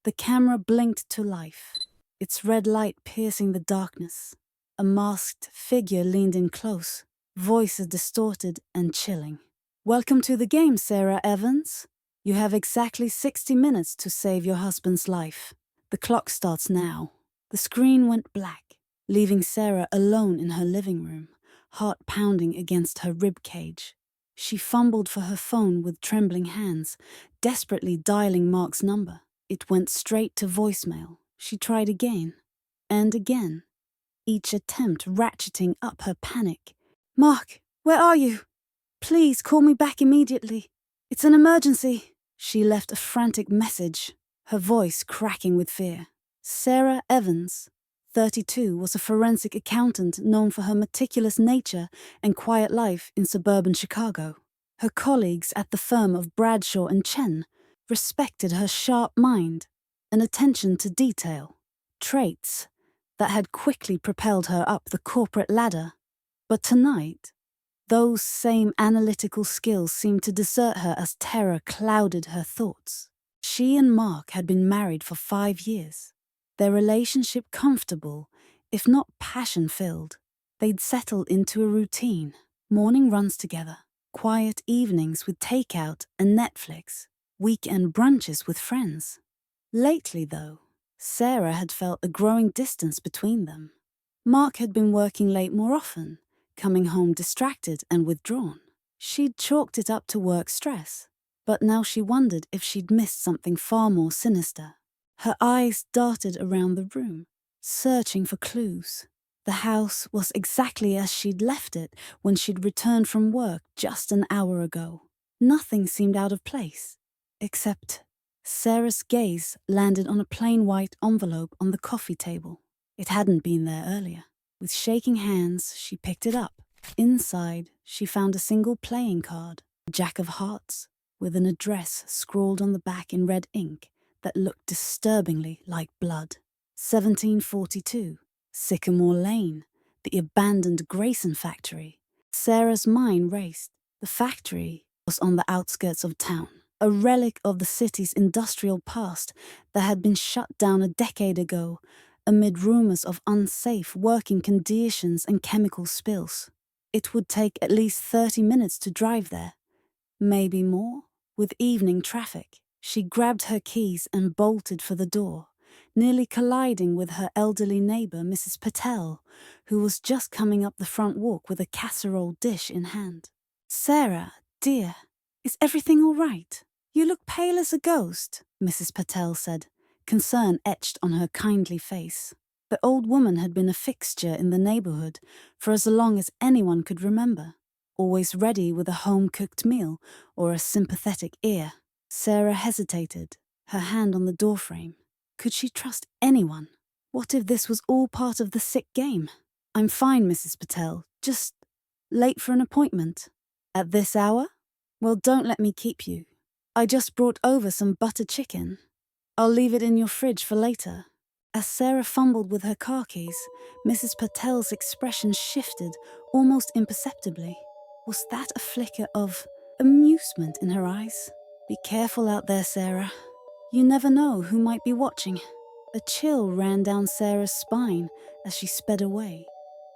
The camera blinked to life, its red light piercing the darkness. A masked figure leaned in close, voices distorted and chilling. "Welcome to the game, Sarah Evans. You have exactly 60 minutes to save your husband's life. The clock starts now." The screen went black, leaving Sarah alone in her living room, heart pounding against her rib cage. She fumbled for her phone with trembling hands, desperately dialing Mark's number. It went straight to voicemail. She tried again and again, each attempt ratcheting up her panic. "Mark, where are you? Please call me back immediately. It's an emergency." She left a frantic message, her voice cracking with fear. Sarah Evans, 32, was a forensic accountant known for her meticulous nature and quiet life in suburban Chicago. Her colleagues at the firm of Bradshaw and Chen respected her sharp mind and attention to detail, traits that had quickly propelled her up the corporate ladder. But tonight, those same analytical skills seemed to desert her as terror clouded her thoughts. She and Mark had been married for 5 years. Their relationship comfortable, if not passion-filled. They'd settled into a routine, morning runs together, quiet evenings with takeout and Netflix, weekend brunches with friends. Lately, though, Sarah had felt a growing distance between them. Mark had been working late more often, coming home distracted and withdrawn. She'd chalked it up to work stress, but now she wondered if she'd missed something far more sinister. Her eyes darted around the room, searching for clues. The house was exactly as she'd left it when she'd returned from work just an hour ago. Nothing seemed out of place, except Sarah's gaze landed on a plain white envelope on the coffee table. It hadn't been there earlier. With shaking hands, she picked it up. Inside, she found a single playing card, a Jack of Hearts, with an address scrawled on the back in red ink that looked disturbingly like blood. 1742, Sycamore Lane, the abandoned Grayson factory. Sarah's mind raced. The factory was on the outskirts of town, a relic of the city's industrial past that had been shut down a decade ago amid rumors of unsafe working conditions and chemical spills. It would take at least 30 minutes to drive there, maybe more, with evening traffic. She grabbed her keys and bolted for the door, nearly colliding with her elderly neighbor, Mrs. Patel, who was just coming up the front walk with a casserole dish in hand. "Sarah, dear, is everything all right? You look pale as a ghost," Mrs. Patel said, concern etched on her kindly face. The old woman had been a fixture in the neighborhood for as long as anyone could remember, always ready with a home-cooked meal or a sympathetic ear. Sarah hesitated, her hand on the doorframe. Could she trust anyone? What if this was all part of the sick game? "I'm fine, Mrs. Patel, just late for an appointment." "At this hour? Well, don't let me keep you. I just brought over some butter chicken. I'll leave it in your fridge for later." As Sarah fumbled with her car keys, Mrs. Patel's expression shifted almost imperceptibly. Was that a flicker of amusement in her eyes? "Be careful out there, Sarah. You never know who might be watching." A chill ran down Sarah's spine as she sped away,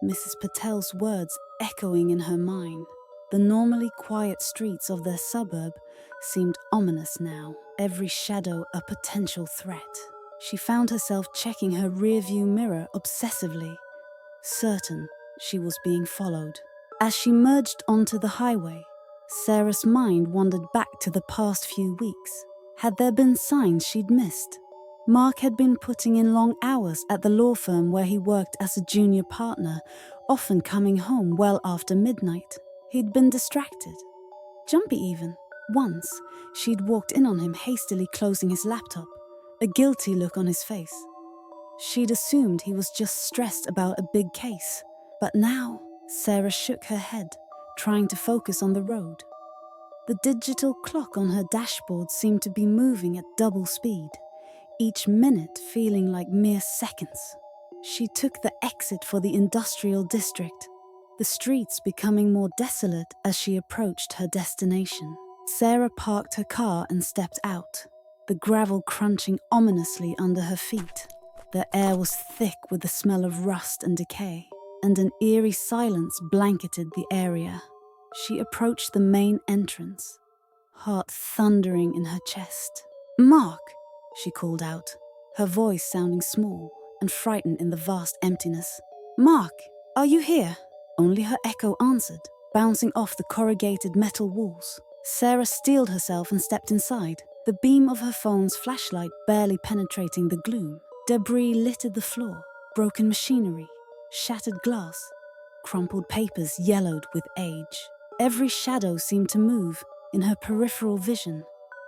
Mrs. Patel's words echoing in her mind. The normally quiet streets of their suburb seemed ominous now, every shadow a potential threat. She found herself checking her rearview mirror obsessively, certain she was being followed. As she merged onto the highway, Sarah's mind wandered back to the past few weeks. Had there been signs she'd missed? Mark had been putting in long hours at the law firm where he worked as a junior partner, often coming home well after midnight. He'd been distracted, jumpy even. Once, she'd walked in on him hastily closing his laptop, a guilty look on his face. She'd assumed he was just stressed about a big case. But now, Sarah shook her head, trying to focus on the road. The digital clock on her dashboard seemed to be moving at double speed, each minute feeling like mere seconds. She took the exit for the industrial district, the streets becoming more desolate as she approached her destination. Sarah parked her car and stepped out. the gravel crunching ominously under her feet. The air was thick with the smell of rust and decay, and an eerie silence blanketed the area. She approached the main entrance, heart thundering in her chest. "Mark!" she called out, her voice sounding small and frightened in the vast emptiness. "Mark, are you here?" Only her echo answered, bouncing off the corrugated metal walls. Sarah steeled herself and stepped inside, the beam of her phone's flashlight barely penetrating the gloom. Debris littered the floor, broken machinery, shattered glass, crumpled papers yellowed with age. Every shadow seemed to move in her peripheral vision,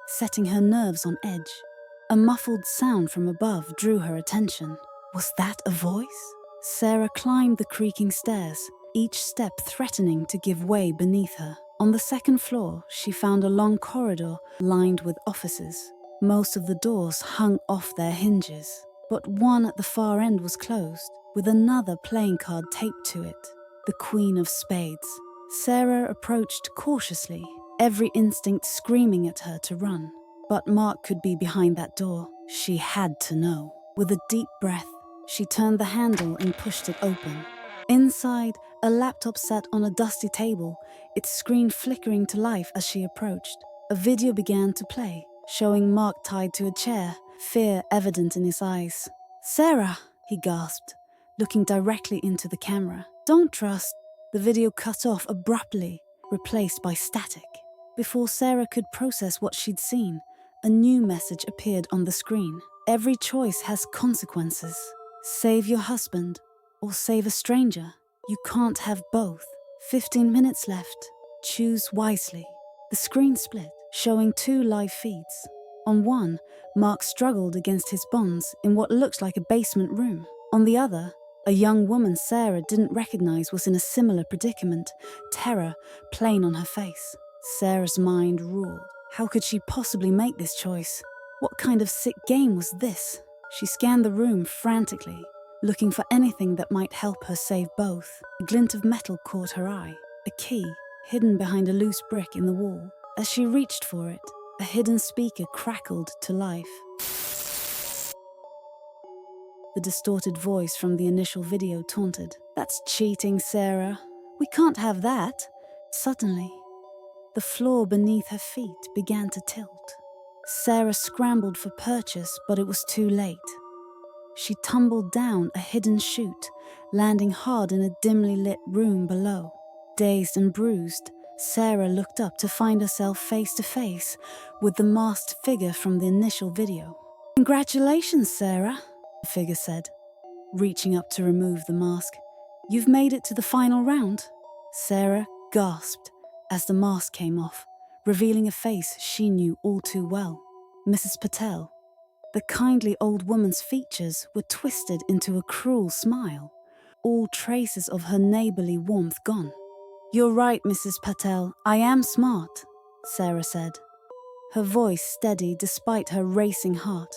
setting her nerves on edge. A muffled sound from above drew her attention. Was that a voice? Sarah climbed the creaking stairs, each step threatening to give way beneath her. On the second floor, she found a long corridor lined with offices. Most of the doors hung off their hinges, but one at the far end was closed, with another playing card taped to it, the Queen of Spades. Sarah approached cautiously, every instinct screaming at her to run. But Mark could be behind that door. She had to know. With a deep breath, she turned the handle and pushed it open. Inside, a laptop sat on a dusty table, its screen flickering to life as she approached. A video began to play, showing Mark tied to a chair, fear evident in his eyes. "Sarah," he gasped, looking directly into the camera. "Don't trust." The video cut off abruptly, replaced by static. Before Sarah could process what she'd seen, a new message appeared on the screen. "Every choice has consequences. Save your husband or save a stranger. You can't have both. 15 minutes left. Choose wisely." The screen split, showing two live feeds. On one, Mark struggled against his bonds in what looked like a basement room. On the other, a young woman Sarah didn't recognize was in a similar predicament, terror plain on her face. Sarah's mind roared. How could she possibly make this choice? What kind of sick game was this? She scanned the room frantically, looking for anything that might help her save both. A glint of metal caught her eye, a key hidden behind a loose brick in the wall. As she reached for it, a hidden speaker crackled to life. The distorted voice from the initial video taunted. "That's cheating, Sarah. We can't have that." Suddenly, the floor beneath her feet began to tilt. Sarah scrambled for purchase, but it was too late. She tumbled down a hidden chute, landing hard in a dimly lit room below. Dazed and bruised, Sarah looked up to find herself face to face with the masked figure from the initial video. "Congratulations, Sarah," the figure said, reaching up to remove the mask. "You've made it to the final round." Sarah gasped as the mask came off, revealing a face she knew all too well. Mrs. Patel. The kindly old woman's features were twisted into a cruel smile, all traces of her neighborly warmth gone. "You're right, Mrs. Patel. I am smart," Sarah said, her voice steady despite her racing heart.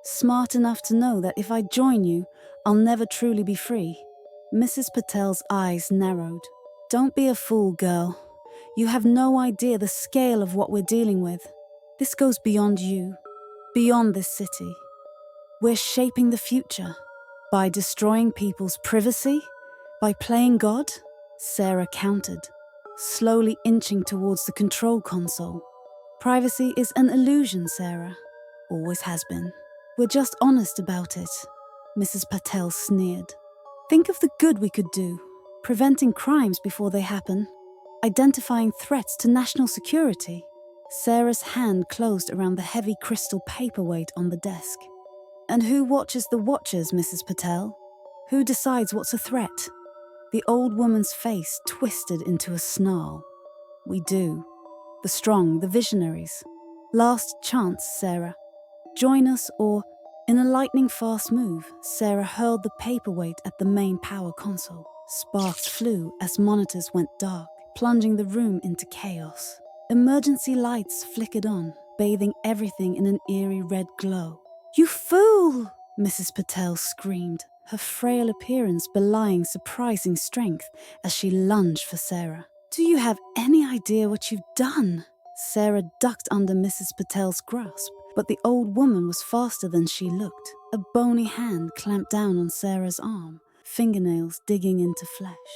"Smart enough to know that if I join you, I'll never truly be free." Mrs. Patel's eyes narrowed. "Don't be a fool, girl. You have no idea the scale of what we're dealing with. This goes beyond you, beyond this city. We're shaping the future. By destroying people's privacy? By playing God?" Sarah countered, slowly inching towards the control console. "Privacy is an illusion, Sarah. Always has been. We're just honest about it," Mrs. Patel sneered. "Think of the good we could do, preventing crimes before they happen, identifying threats to national security." Sarah's hand closed around the heavy crystal paperweight on the desk. "And who watches the watchers, Mrs. Patel? Who decides what's a threat?" The old woman's face twisted into a snarl. "We do. The strong, the visionaries. Last chance, Sarah. Join us or..." In a lightning-fast move, Sarah hurled the paperweight at the main power console. Sparks flew as monitors went dark, plunging the room into chaos. Emergency lights flickered on, bathing everything in an eerie red glow. "You fool!" Mrs. Patel screamed, her frail appearance belying surprising strength as she lunged for Sarah. "Do you have any idea what you've done?" Sarah ducked under Mrs. Patel's grasp, But the old woman was faster than she looked. A bony hand clamped down on Sarah's arm, fingernails digging into flesh.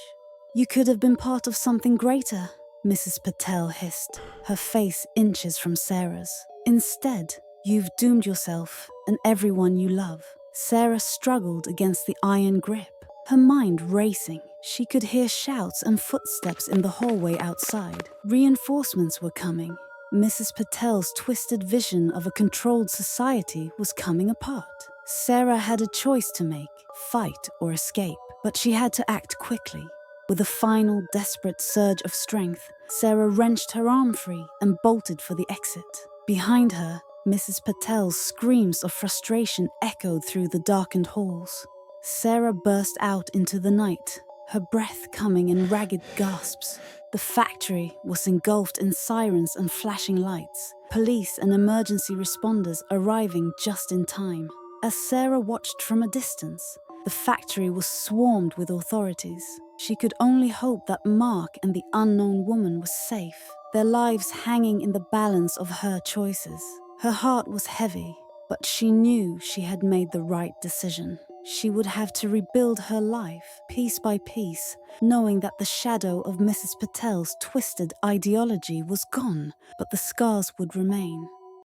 "You could have been part of something greater," Mrs. Patel hissed, her face inches from Sarah's. "Instead, you've doomed yourself and everyone you love." Sarah struggled against the iron grip, her mind racing. She could hear shouts and footsteps in the hallway outside. Reinforcements were coming. Mrs. Patel's twisted vision of a controlled society was coming apart. Sarah had a choice to make, fight or escape, but she had to act quickly. With a final, desperate surge of strength, Sarah wrenched her arm free and bolted for the exit. Behind her, Mrs. Patel's screams of frustration echoed through the darkened halls. Sarah burst out into the night, her breath coming in ragged gasps. The factory was engulfed in sirens and flashing lights, police and emergency responders arriving just in time. As Sarah watched from a distance, the factory was swarmed with authorities. She could only hope that Mark and the unknown woman were safe, their lives hanging in the balance of her choices. Her heart was heavy, but she knew she had made the right decision. She would have to rebuild her life, piece by piece, knowing that the shadow of Mrs. Patel's twisted ideology was gone, but the scars would remain.